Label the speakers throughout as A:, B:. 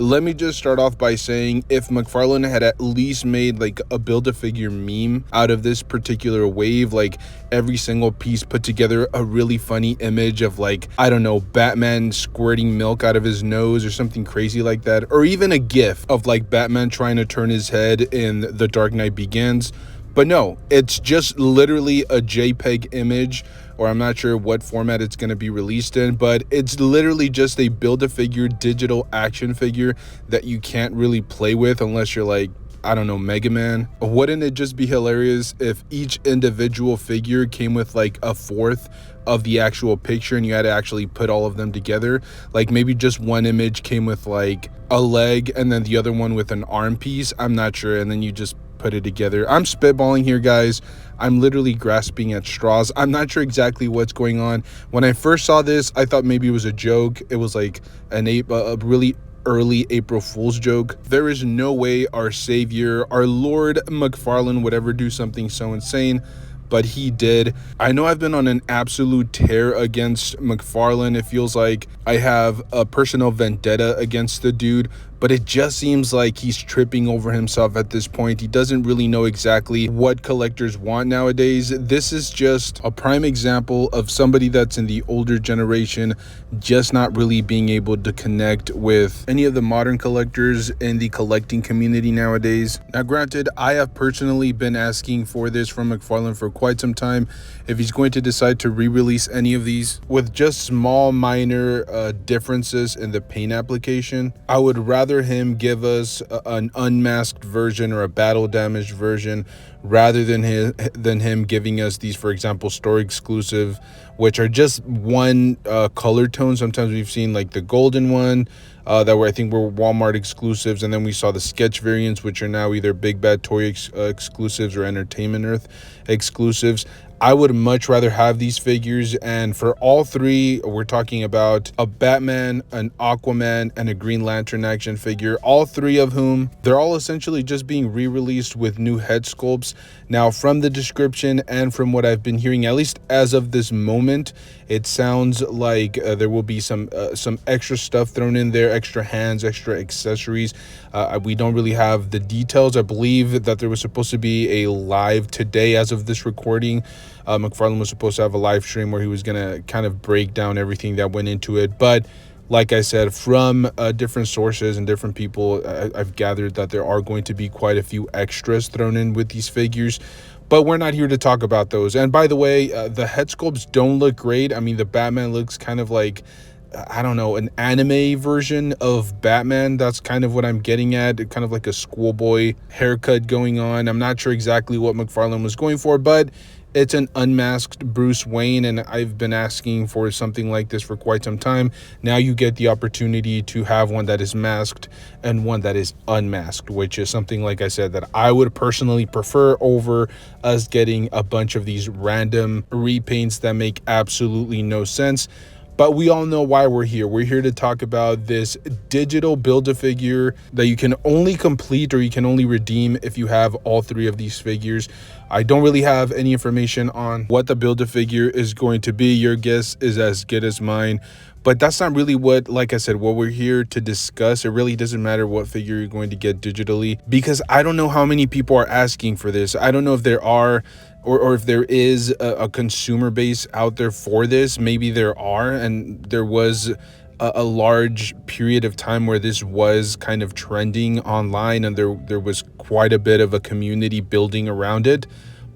A: Let me just start off by saying if McFarlane had at least made like a Build-A-Figure meme out of this particular wave, like every single piece put together a really funny image of like, I don't know, Batman squirting milk out of his nose or something crazy like that, or even a gif of like Batman trying to turn his head in The Dark Knight Begins. But no, it's just literally a JPEG image, or I'm not sure what format it's going to be released in, but it's literally just a Build-A-Figure digital action figure that you can't really play with unless you're like, I don't know, Mega Man. Wouldn't it just be hilarious if each individual figure came with like a fourth of the actual picture and you had to actually put all of them together? Like maybe just one image came with like a leg and then the other one with an arm piece. I'm not sure. And then you just put it together. I'm spitballing here, guys. I'm literally grasping at straws. I'm not sure exactly what's going on. When I first saw this, I thought maybe it was a joke. It was like a really early April Fool's joke. There is no way our savior, our Lord McFarlane, would ever do something so insane, but he did. I know I've been on an absolute tear against McFarlane. It feels like I have a personal vendetta against the dude, but it just seems like he's tripping over himself at this point. He doesn't really know exactly what collectors want nowadays. This is just a prime example of somebody that's in the older generation just not really being able to connect with any of the modern collectors in the collecting community nowadays. Now, granted, I have personally been asking for this from McFarlane for quite some time. If he's going to decide to re-release any of these with just small minor differences in the paint application, I would rather him give us an unmasked version or a battle damaged version rather than him giving us these, for example, store exclusive, which are just one color tone. Sometimes we've seen like the golden one that were, I think, were Walmart exclusives, and then we saw the sketch variants, which are now either Big Bad Toy exclusives or Entertainment Earth exclusives. I would much rather have these figures, and for all three, we're talking about a Batman, an Aquaman, and a Green Lantern action figure, all three of whom, they're all essentially just being re-released with new head sculpts. Now, from the description and from what I've been hearing, at least as of this moment, it sounds like there will be some extra stuff thrown in there, extra hands, extra accessories. We don't really have the details. I believe that there was supposed to be a live today as of this recording. McFarlane was supposed to have a live stream where he was going to kind of break down everything that went into it. But like I said, from different sources and different people, I've gathered that there are going to be quite a few extras thrown in with these figures. But we're not here to talk about those. And by the way, the head sculpts don't look great. I mean, the Batman looks kind of like, I don't know, an anime version of Batman. That's kind of what I'm getting at. Kind of like a schoolboy haircut going on. I'm not sure exactly what McFarlane was going for, but it's an unmasked Bruce Wayne, and I've been asking for something like this for quite some time. Now you get the opportunity to have one that is masked and one that is unmasked, which is something, like I said, that I would personally prefer over us getting a bunch of these random repaints that make absolutely no sense. But we all know why we're here. We're here to talk about this digital Build-A-Figure that you can only complete or you can only redeem if you have all three of these figures. I don't really have any information on what the Build-A-Figure is going to be. Your guess is as good as mine. But that's not really what, like I said, what we're here to discuss. It really doesn't matter what figure you're going to get digitally, because I don't know how many people are asking for this. I don't know if there are or if there is a consumer base out there for this. Maybe there are, and there was a large period of time where this was kind of trending online, and there was quite a bit of a community building around it.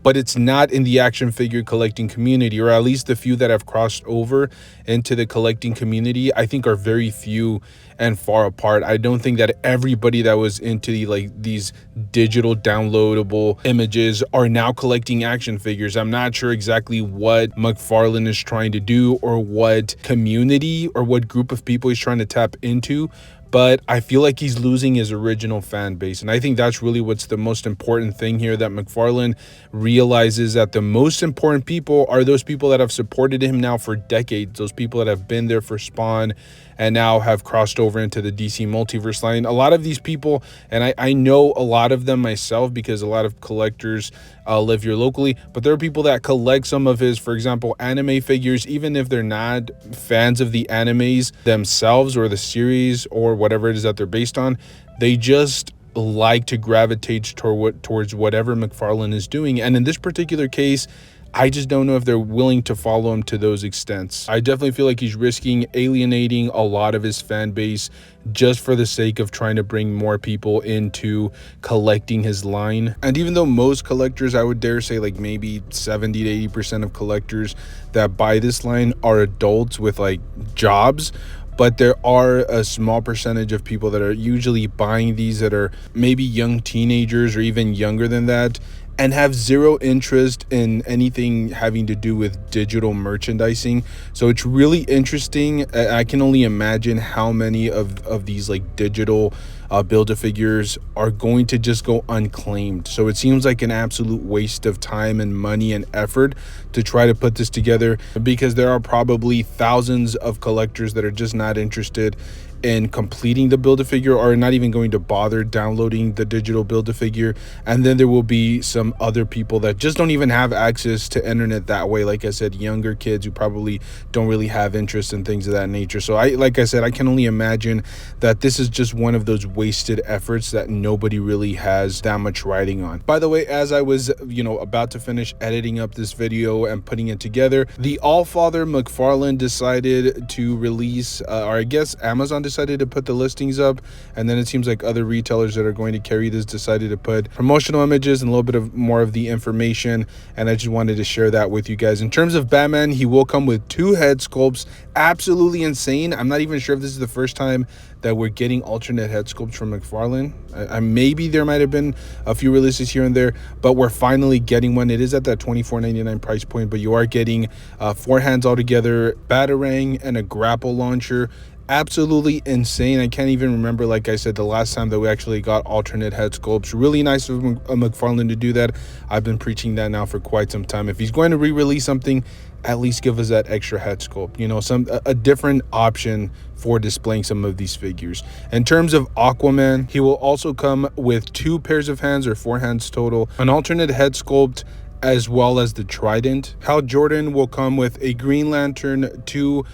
A: But it's not in the action figure collecting community, or at least the few that have crossed over into the collecting community, I think are very few and far apart. I don't think that everybody that was into these digital downloadable images are now collecting action figures. I'm not sure exactly what McFarlane is trying to do or what community or what group of people he's trying to tap into, but I feel like he's losing his original fan base. And I think that's really what's the most important thing here, that McFarlane realizes that the most important people are those people that have supported him now for decades, those people that have been there for Spawn and now have crossed over into the DC multiverse line. A lot of these people, and I know a lot of them myself because a lot of collectors live here locally, but there are people that collect some of his, for example, anime figures, even if they're not fans of the animes themselves or the series or whatever it is that they're based on. They just like to gravitate towards whatever McFarlane is doing. And in this particular case, I just don't know if they're willing to follow him to those extents. I definitely feel like he's risking alienating a lot of his fan base just for the sake of trying to bring more people into collecting his line. And even though most collectors, I would dare say like maybe 70 to 80% of collectors that buy this line are adults with like jobs, but there are a small percentage of people that are usually buying these that are maybe young teenagers or even younger than that, and have zero interest in anything having to do with digital merchandising. So it's really interesting. I can only imagine how many of these like digital Build-A-Figures are going to just go unclaimed. So it seems like an absolute waste of time and money and effort to try to put this together, because there are probably thousands of collectors that are just not interested in completing the Build-A-Figure, or not even going to bother downloading the digital Build-A-Figure. And then there will be some other people that just don't even have access to internet that way. Like I said, younger kids who probably don't really have interest in things of that nature. So like I said, I can only imagine that this is just one of those wasted efforts that nobody really has that much writing on. By the way, as I was, about to finish editing up this video and putting it together, the Allfather Mcfarlane decided to release, or I guess Amazon decided to put the listings up, and then it seems like other retailers that are going to carry this decided to put promotional images and a little bit of more of the information, and I just wanted to share that with you guys. In terms of Batman, he will come with 2 head sculpts. Absolutely insane. I'm not even sure if this is the first time that we're getting alternate head sculpts from McFarlane. Maybe there might have been a few releases here and there, but we're finally getting one. It is at that $24.99 price point, but you are getting 4 hands altogether, Batarang, and a grapple launcher. Absolutely insane. I can't even remember, like I said, the last time that we actually got alternate head sculpts. Really nice of McFarlane to do that. I've been preaching that now for quite some time. If he's going to re-release something, at least give us that extra head sculpt, a different option for displaying some of these figures. In terms of Aquaman, he will also come with 2 pairs of hands, or 4 hands total, an alternate head sculpt, as well as the trident. Hal Jordan will come with a Green Lantern, 2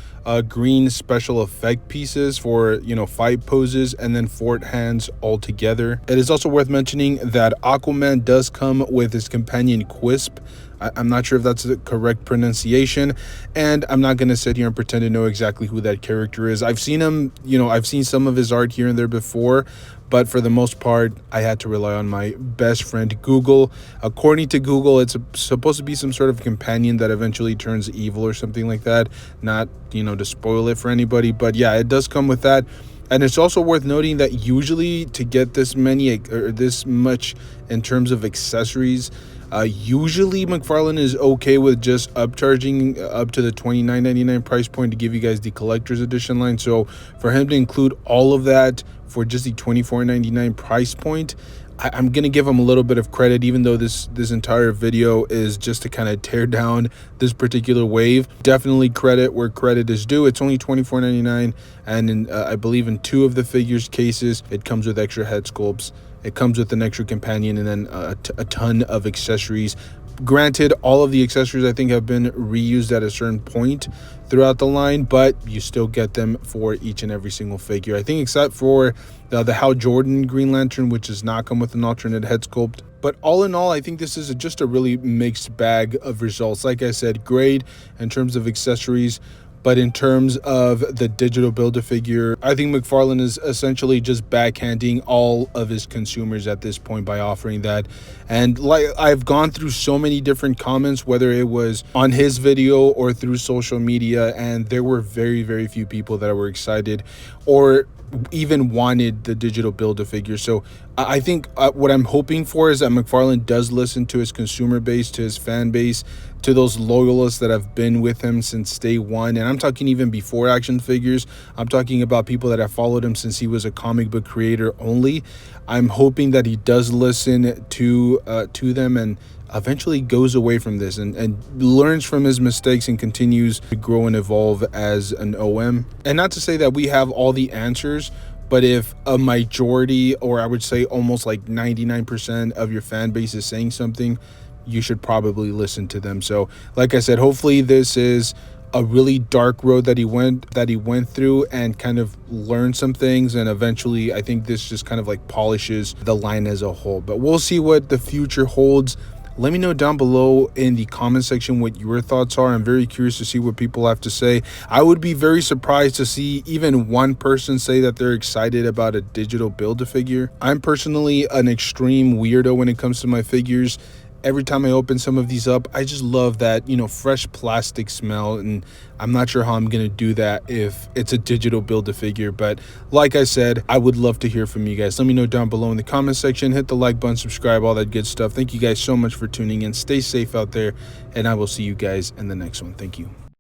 A: green special effect pieces for fight poses, and then 4 hands altogether. It is also worth mentioning that Aquaman does come with his companion Quisp. I'm not sure if that's the correct pronunciation, and I'm not going to sit here and pretend to know exactly who that character is. I've seen him, I've seen some of his art here and there before, but for the most part, I had to rely on my best friend, Google. According to Google, it's supposed to be some sort of companion that eventually turns evil or something like that. Not, to spoil it for anybody, but yeah, it does come with that. And it's also worth noting that usually to get this many or this much in terms of accessories, usually McFarlane is okay with just upcharging up to the $29.99 price point to give you guys the collector's edition line. So for him to include all of that for just the $24.99 price point, I'm going to give him a little bit of credit, even though this entire video is just to kind of tear down this particular wave. Definitely credit where credit is due. It's only $24.99, and I believe in 2 of the figures cases, it comes with extra head sculpts. It comes with an extra companion, and then a ton of accessories. Granted, all of the accessories I think have been reused at a certain point throughout the line, but you still get them for each and every single figure. I think except for the Hal Jordan Green Lantern, which does not come with an alternate head sculpt. But all in all, I think this is just a really mixed bag of results. Like I said, great in terms of accessories, but in terms of the digital Build-A-Figure, I think McFarlane is essentially just backhanding all of his consumers at this point by offering that. And like I've gone through so many different comments, whether it was on his video or through social media, and there were very, very few people that were excited or even wanted the digital Build-A-Figure. So I think what I'm hoping for is that McFarlane does listen to his consumer base, to his fan base, to those loyalists that have been with him since day one. And I'm talking even before action figures. I'm talking about people that have followed him since he was a comic book creator only. I'm hoping that he does listen to them, and eventually goes away from this and learns from his mistakes and continues to grow and evolve as an OM. And not to say that we have all the answers, but if a majority, or I would say almost like 99% of your fan base is saying something, you should probably listen to them. So like I said, hopefully this is a really dark road that he went through and kind of learned some things, and eventually I think this just kind of like polishes the line as a whole. But we'll see what the future holds. Let me know down below in the comment section what your thoughts are. I'm very curious to see what people have to say. I would be very surprised to see even one person say that they're excited about a digital Build-A-Figure. I'm personally an extreme weirdo when it comes to my figures. Every time I open some of these up, I just love that, you know, fresh plastic smell, and I'm not sure how I'm gonna do that if it's a digital Build-A-Figure. But like I said, I would love to hear from you guys. Let me know down below in the comment section. Hit the like button, subscribe, all that good stuff. Thank you guys so much for tuning in. Stay safe out there, and I will see you guys in the next one. Thank you.